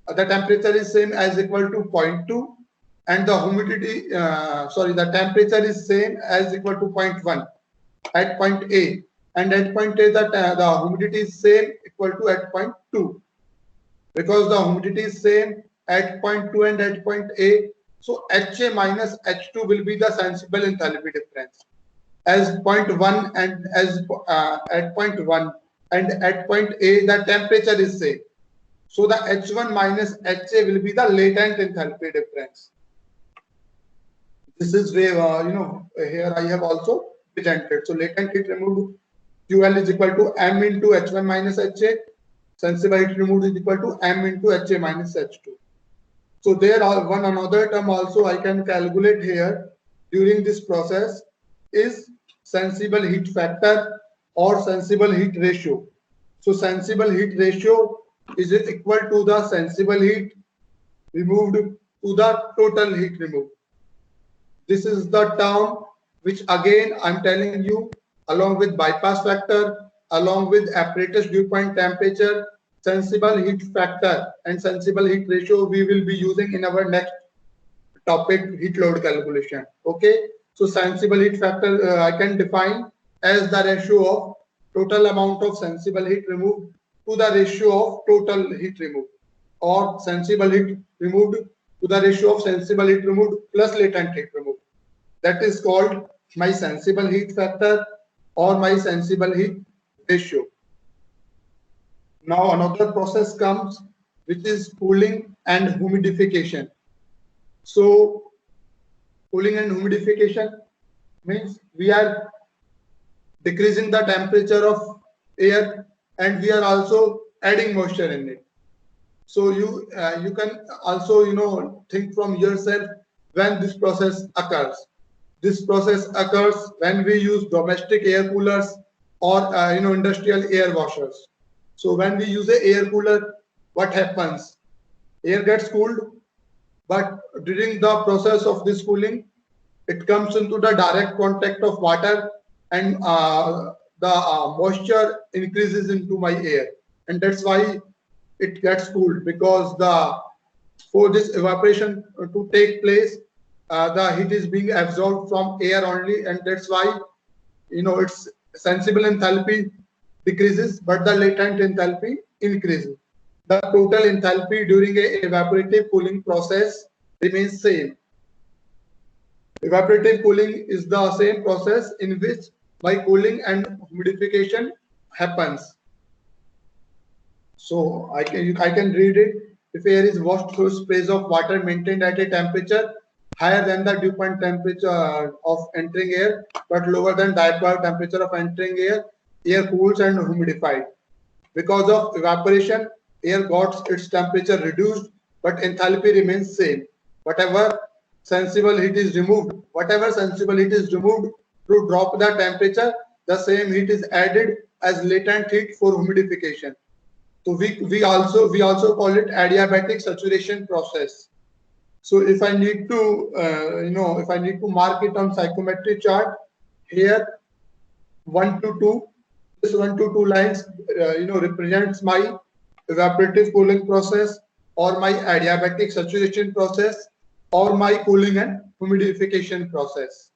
the temperature is same as equal to 0.2, and the humidity, the temperature is same as equal to 0.1 at point A, and at point A the humidity is same equal to at point 2. Because the humidity is same at point 2 and at point A, so HA minus H2 will be the sensible enthalpy difference. As point 1 and as at point 1 and at point A, the temperature is same. So the H1 minus HA will be the latent enthalpy difference. This is where, here I have also presented. So latent heat removed QL is equal to M into H1 minus HA. Sensible heat removed is equal to M into HA minus H2. So there are one another term also I can calculate here during this process is sensible heat factor or sensible heat ratio. So sensible heat ratio is equal to the sensible heat removed to the total heat removed. This is the term which again I'm telling you, along with bypass factor, along with apparatus dew point temperature, sensible heat factor and sensible heat ratio we will be using in our next topic, heat load calculation. Okay, so sensible heat factor I can define as the ratio of total amount of sensible heat removed to the ratio of total heat removed, or sensible heat removed to the ratio of sensible heat removed plus latent heat removed. That is called my sensible heat factor or my sensible heat ratio. Now another process comes which is cooling and humidification. So cooling and humidification means we are decreasing the temperature of air and we are also adding moisture in it. So you can also think from yourself when this process occurs. This process occurs when we use domestic air coolers or industrial air washers. So when we use an air cooler, what happens? Air gets cooled, but during the process of this cooling, it comes into the direct contact of water, and the moisture increases into my air, and that's why it gets cooled, because for this evaporation to take place, the heat is being absorbed from air only, and that's why its sensible enthalpy decreases, but the latent enthalpy increases. The total enthalpy during a evaporative cooling process remains same. Evaporative cooling is the same process in which by cooling and humidification happens. So I can read it. If air is washed through sprays of water maintained at a temperature higher than the dew point temperature of entering air, but lower than dipole temperature of entering air, air cools and humidified. Because of evaporation, air got its temperature reduced, but enthalpy remains same. Whatever sensible heat is removed to drop the temperature, the same heat is added as latent heat for humidification. So we also call it adiabatic saturation process. So if I need to mark it on psychrometry chart, here 1 to 2. This 1 to 2 lines, represents my evaporative cooling process or my adiabatic saturation process or my cooling and humidification process.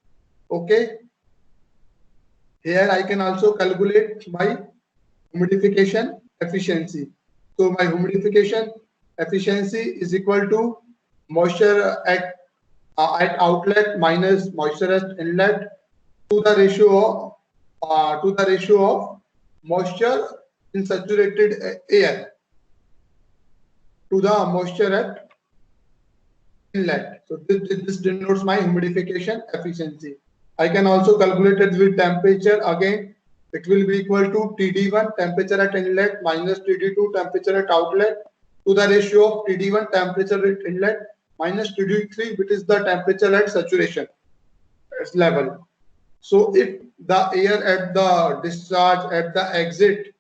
Okay. Here I can also calculate my humidification efficiency. So my humidification efficiency is equal to moisture at outlet minus moisture at inlet to the ratio of moisture in saturated air to the moisture at inlet. So this denotes my humidification efficiency. I can also calculate it with temperature. Again, it will be equal to TD1 temperature at inlet minus TD2 temperature at outlet to the ratio of TD1 temperature at inlet minus TD3, which is the temperature at saturation level. So if the air at the discharge at the exit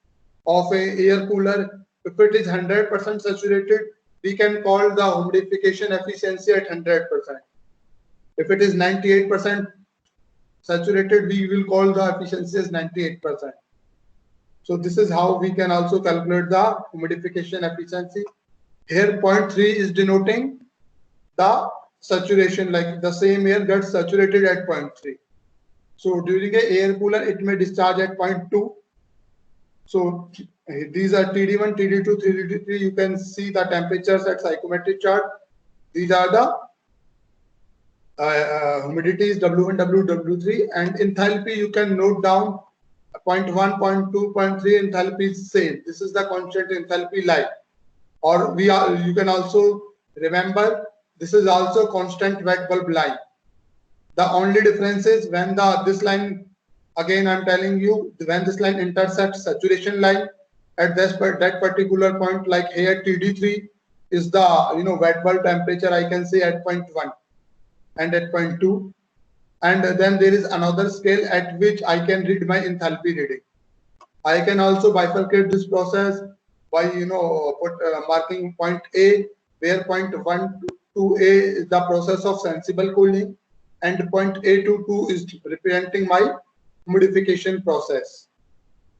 of a air cooler, if it is 100% saturated, we can call the humidification efficiency at 100%. If it is 98% saturated, we will call the efficiency as 98%. So this is how we can also calculate the humidification efficiency. Here 0.3 is denoting the saturation, like the same air gets saturated at 0.3. So during a air cooler, it may discharge at 0.2. So these are TD1, TD2, TD3. You can see the temperatures at psychrometric chart. These are the humidities W1, W2, W3, and enthalpy you can note down 0.1, 0.2, 0.3 enthalpy is same. This is the constant enthalpy line. Or you can also remember this is also constant wet bulb line. The only difference is when this line, again I'm telling you, when this line intersects saturation line at that particular point, like here TD3 is the wet bulb temperature, I can say at 0.1 and at 0.2, and then there is another scale at which I can read my enthalpy reading. I can also bifurcate this process by marking point A, where point 1 to A is the process of sensible cooling, and point A to 2 is representing my humidification process,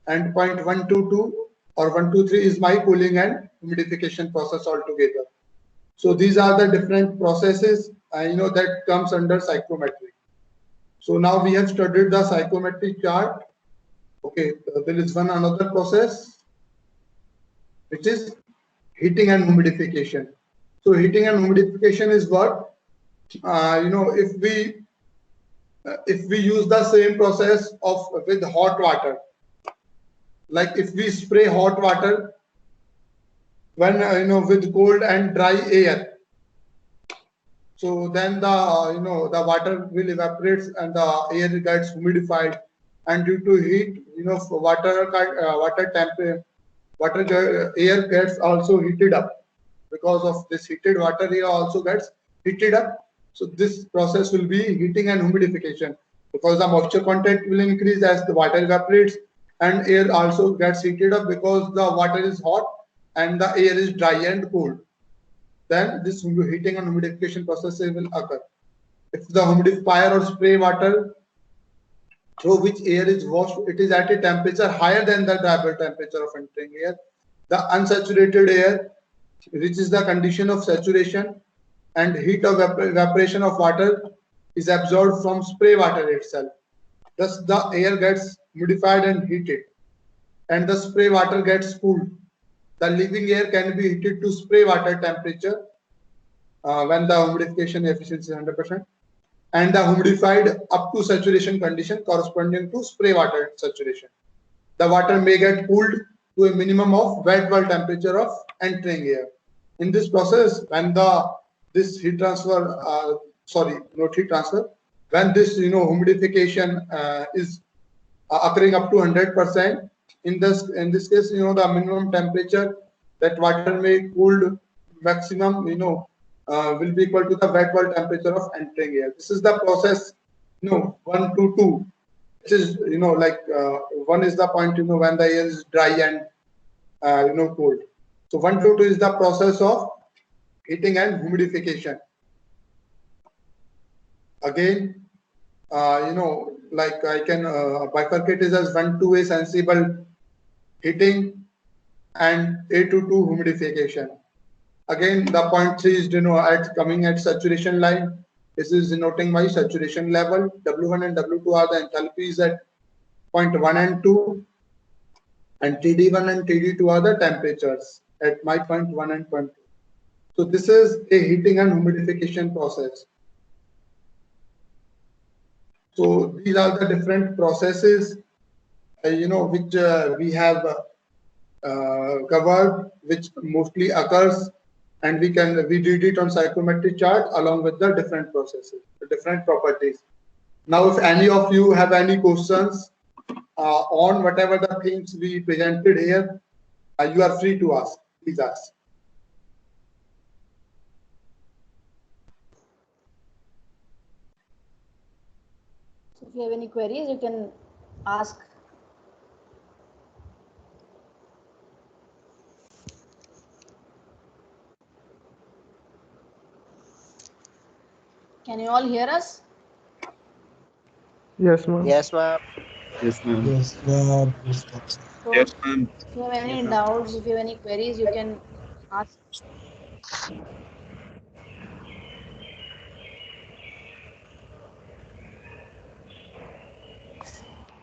and point 1 to 2 or 1 to 3 is my cooling and humidification process altogether. So these are the different processes that comes under psychrometry. So now we have studied the psychrometric chart. Okay, there is another process which is heating and humidification. So heating and humidification is what if we use the same process with hot water, like if we spray hot water when with cold and dry air, so then the water will evaporate and the air gets humidified, and due to heat air gets also heated up. Because of this heated water, air also gets heated up. So this process will be heating and humidification, because the moisture content will increase as the water evaporates, and air also gets heated up because the water is hot and the air is dry and cold. Then this heating and humidification process will occur. If the humidifier or spray water through which air is washed, it is at a temperature higher than the dry temperature of entering air, the unsaturated air reaches the condition of saturation, and heat of evaporation of water is absorbed from spray water itself. Thus the air gets humidified and heated, and the spray water gets cooled. The leaving air can be heated to spray water temperature when the humidification efficiency is 100%, and the humidified up to saturation condition corresponding to spray water saturation. The water may get cooled to a minimum of wet bulb temperature of entering air. In this process, when this heat transfer, when this humidification is occurring up to 100%, in this case, the minimum temperature that water may cooled maximum will be equal to the wet bulb temperature of entering air. This is the process 1 to 2, which is one is the point when the air is dry and cold. So 1 to 2 is the process of heating and humidification. Again, like I can bifurcate it as 1-2A sensible heating and A-2 humidification. Again, the point 3 is coming at saturation line. This is denoting my saturation level. W1 and W2 are the enthalpies at point 1 and 2, and TD1 and TD2 are the temperatures at my point 1 and point 2. So this is a heating and humidification process. So these are the different processes, which we have covered, which mostly occurs, and we did it on psychrometric chart along with the different processes, the different properties. Now, if any of you have any questions on whatever the things we presented here, you are free to ask. Please ask. So if you have any queries, you can ask. Can you all hear us? Yes, ma'am. Yes, ma'am. Yes, ma'am. Yes, ma'am. So Yes, ma'am. if you have any doubts, if you have any queries, you can ask.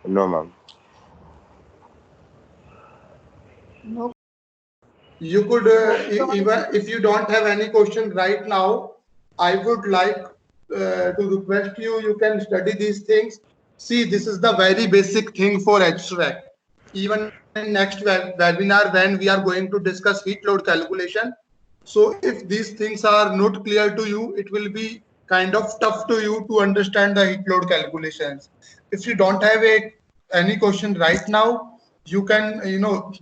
No, ma'am. No. You could, even if you don't have any question right now, I would like to request you, you can study these things. See, this is the very basic thing for HVAC. Even in next webinar, when we are going to discuss heat load calculation. So if these things are not clear to you, it will be kind of tough to you to understand the heat load calculations. If you don't have any question right now, you can,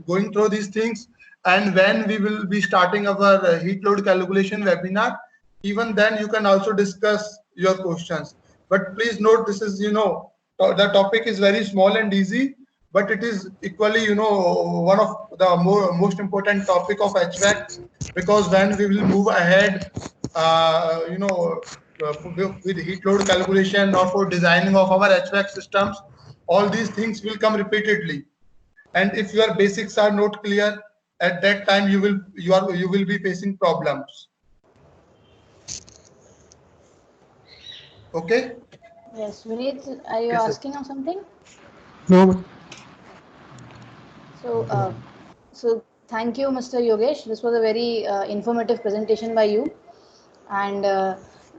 going through these things. And when we will be starting our heat load calculation webinar, even then you can also discuss your questions. But please note, this is, the topic is very small and easy, but it is equally, one of the most important topic of HVAC, because when we will move ahead, with heat load calculation or for designing of our HVAC systems, all these things will come repeatedly. And if your basics are not clear, at that time you will be facing problems. Okay. Yes, Vineet, are you Yes, sir. asking of something? No, ma'am. So thank you, Mr. Yogesh. This was a very informative presentation by you, and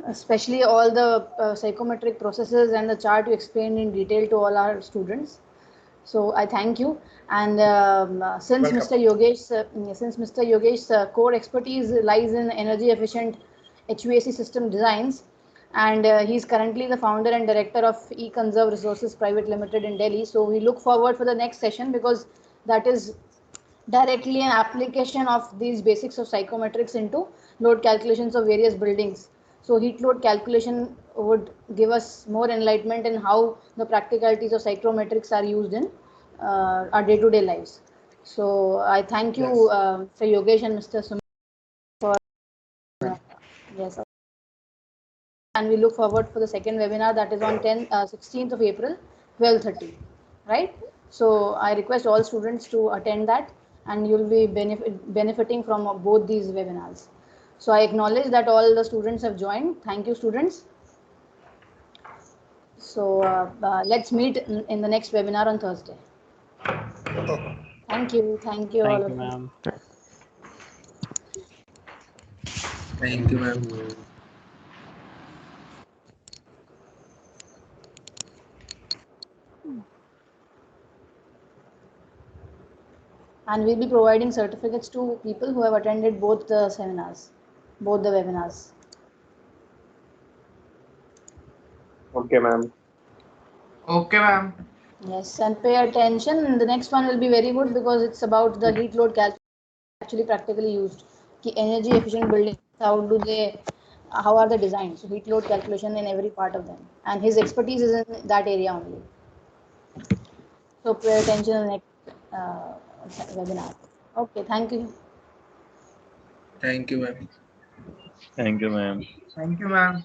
especially all the psychometric processes and the chart you explained in detail to all our students. So I thank you. And since Welcome. Mr. Yogesh's core expertise lies in energy efficient HVAC system designs, and he's currently the founder and director of eConserve Resources Private Limited in Delhi. So we look forward for the next session, because that is directly an application of these basics of psychometrics into load calculations of various buildings. So heat load calculation would give us more enlightenment in how the practicalities of psychometrics are used in our day-to-day lives. So I thank you, Yes. Mr. Yogesh and Mr. Sumit, for yes. And we look forward for the second webinar, that is on 16th of April, 12:30, right? So I request all students to attend that, and you'll be benefiting from both these webinars. So I acknowledge that all the students have joined. Thank you, students. So let's meet in the next webinar on Thursday. Okay. Thank you. Thank you all Thank of you, you. ma'am. Thank you, ma'am. And we'll be providing certificates to people who have attended both the seminars, both the webinars. Okay, ma'am. Okay, ma'am. Yes, and pay attention. The next one will be very good, because it's about the heat load calculation actually practically used. Ki energy efficient buildings, how are they designed? So heat load calculation in every part of them. And his expertise is in that area only. So pay attention in the next webinar. Okay, thank you. Thank you, ma'am. Thank you, ma'am. Thank you, ma'am.